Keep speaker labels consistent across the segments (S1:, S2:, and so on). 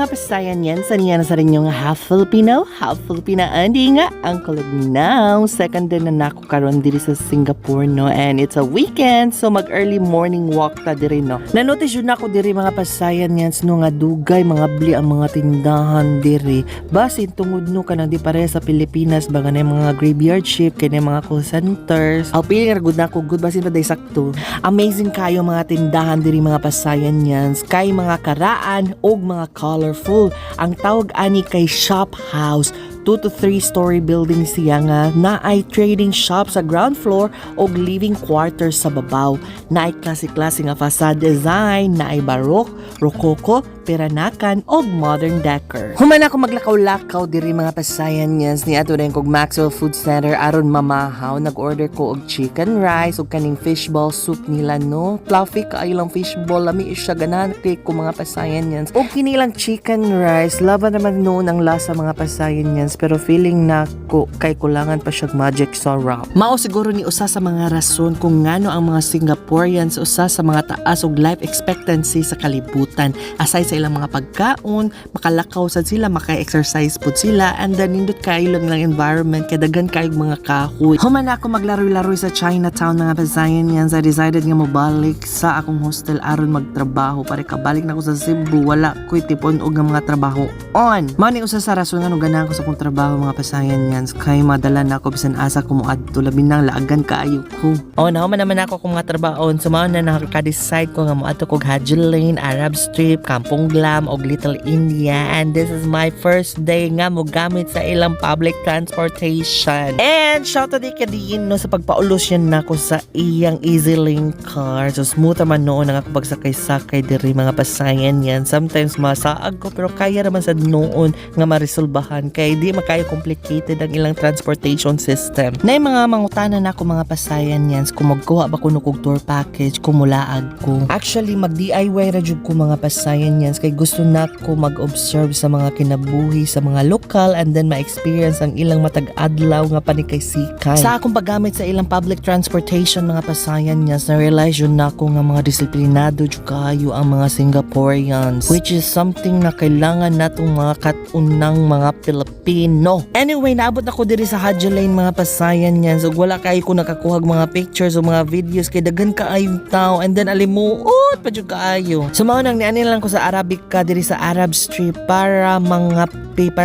S1: mga pasayan yan, saniya na sa rin yung half Filipino, half Filipina, hindi nga ang kulog now. Second din na nako karon diri sa Singapore, no? And it's a weekend, so mag-early morning walk ta diri, no? Na-notice yun ako diri mga pasayan yan, no, nga dugay, mga bli ang mga tindahan diri. Basin tungod no ka di pare sa Pilipinas, baga na mga graveyard shift, kaya mga call centers. I'll pili nga good na ako, good basin pa day sakto. Amazing kayo mga tindahan diri mga pasayan yan, kay mga karaan o mga colorful. Ang tawag ani kay shop house. 2 to 3 story building siya nga na ay trading shop sa ground floor o living quarters sa babaw. Na ay klase-klase nga facade design, na ay baroque, rococo, peranakan o modern decor. Human ako maglakaw-lakaw diri mga pasayan yans ni ato rin kog Maxwell Food Center aron mamahaw. Nag-order ko og chicken rice o kaning fishball soup nila, no? Fluffy kaayo lang fishball, lami siya ganan kay ko mga pasayan yans. O kinilang chicken rice, laban naman noon ang lasa mga pasayan yans, pero feeling na ko kay kulangan pa siyang magic sarap. Mao siguro ni usa sa mga rason kung ngano ang mga Singaporeans usa sa mga taas og life expectancy sa kalibutan. Aside sa ilang mga pagkaon, makalakaw sad sila, maka-exercise pud sila, and then nindot kayo lang environment, kay daghan kayo mga kahoy. Human ako maglaroy-laroy sa Chinatown mga pasayan yan. I decided nga mobalik sa akong hostel aron magtrabaho. Pare kabalik na ako sa Cebu, wala ko'y tipon og mga trabaho on. Mao ni usa sa rason nga ganahan ko sa akong trabaho mga pasayan yan, kay madala na ako bisan asa ko moadto, labi nang laagan kaayo ko. O naman naman ako kung mga trabaho, so mao na nakaka-decide ko nga moadto kog Haji Lane, Arab Strip, Kampong Glam og Little India, and this is my first day nga mo gamit sa ilang public transportation. And shout out kay Diin no sa pagpaulos yan nako sa iyang Easy Lane car. So smooth man noon ang ako pagsakay-sakay diri mga pasayan yan. Sometimes masaag ko pero kaya naman sa noon nga maresolbahan kay di makayo complicated ang ilang transportation system. Na mga mangutanan nako mga pasayan yan kung magkuha ba kuno kog tour package kung mulaag ko. Actually mag-DIY ra jud ko mga pasayan yan kay gusto na ko mag-observe sa mga kinabuhi sa mga lokal and then ma-experience ang ilang matag adlaw nga panikay-sikay. Sa akong paggamit sa ilang public transportation mga pasayan yan, na-realize yun na ko nga mga disiplinado jud kayo ang mga Singaporeans, which is something na kailangan natong mga katunang mga Pilipino. Anyway, naabot ako diri sa Haji Lane mga pasayan yan, so wala kayo ko nakakuhag mga pictures o mga videos kay daghan kaayong tao, and then alimuot pa jud kaayo. So mao nang niani lang ko sa Arabic ka diri sa Arab Street para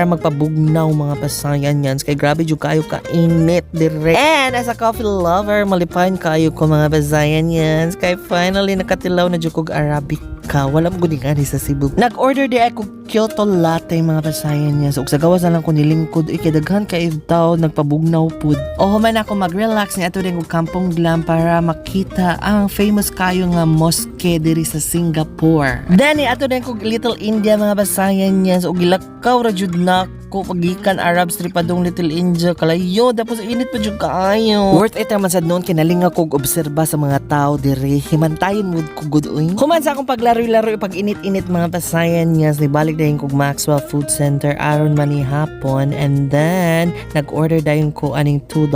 S1: magpabugnaw mga pasayan yan, kay grabe jud kayo kainit dire. And as a coffee lover, malipayon kayo ko mga pasayan yan, kay finally nakatilaw na jud kog Arabic ka. Wala mo gud ani sa Cebu. Nag-order di ako Kyoto latte mga pasayan yan, so sa gawas na lang ko nilingkod ikidaghan kayo tao nagpabugnaw pud. O human ako mag-relax ni ato rin kog Kampong Glam para makita ang famous kayo nga mosque diri sa Singapore. Then ato rin kog Little India mga pasayan yan, so gilakaw ra jud na ko pagikan Arab Street padong Little India kalayo, tapos init pa jud kaayo. Worth it naman sad noon kinalinga kog obserba sa mga tao diri, himantayon mood ko good uy. Human sa akong paglaroy-laroy pag init-init mga pasayan niya, balik dayon kog Maxwell Food Center aron mani hapon, and then nag-order dayon ko aning $2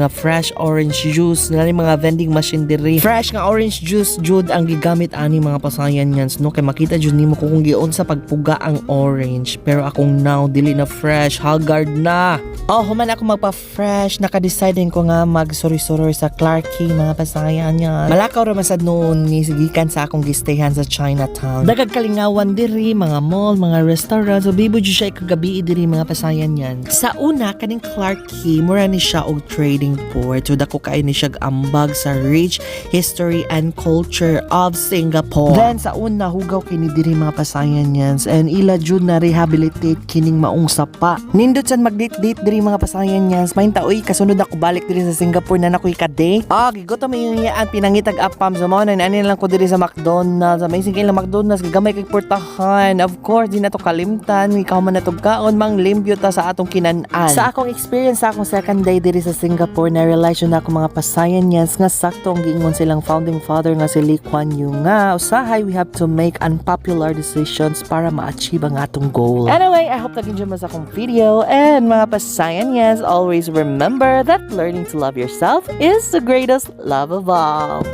S1: nga fresh orange juice nga mga vending machine diri. Fresh nga orange juice jud ang gigamit ani mga pasayan niya, no, kay makita jud nimo kung giun sa pagpuga ang orange, pero akong now dili na fresh, haggard na. Oh, human ako magpa-fresh, naka-decide din ko nga mag-suri-suri sa Quay mga pasayan niya. Malakaw ra masad noon ni sigikan sa akong gistayhan sa Chinatown. Dagag kalingawan diri, mga mall, mga restaurant, so bibo jud siya kagabi diri mga pasayan yan. Sa una kaning Quay, mura ni siya og trading port, so dako kay ni siya ambag sa rich history and culture of Singapore. Then sa una hugaw kini diri mga pasayan yan, and ila jud na rehabilitate kining maong sapa. Nindot sad mag-date-date diri mga pasayan yan. Mainta oy kasunod ako balik diri sa Singapore na nakoy ka-date. Gigoto may yaan pinangitag apam sa mo na ani lang ko diri sa McDonald's. Amazing kay lang McDonald's gamay kay portahan. Of course di na to kalimtan, ikaw man natog kaon mang limpyo ta sa atong kinan-an. Sa akong experience sa akong second day diri sa Singapore, na realize na ako mga pasayan yan nga sakto ang giingon silang founding father nga si Lee Kuan Yew nga usahay we have to make unpopular decisions para ma-achieve ang atong goal. Anyway, I hope nag-enjoy mo sa akong video, and mga pasayan yes, always remember that learning to love yourself is the greatest love of all.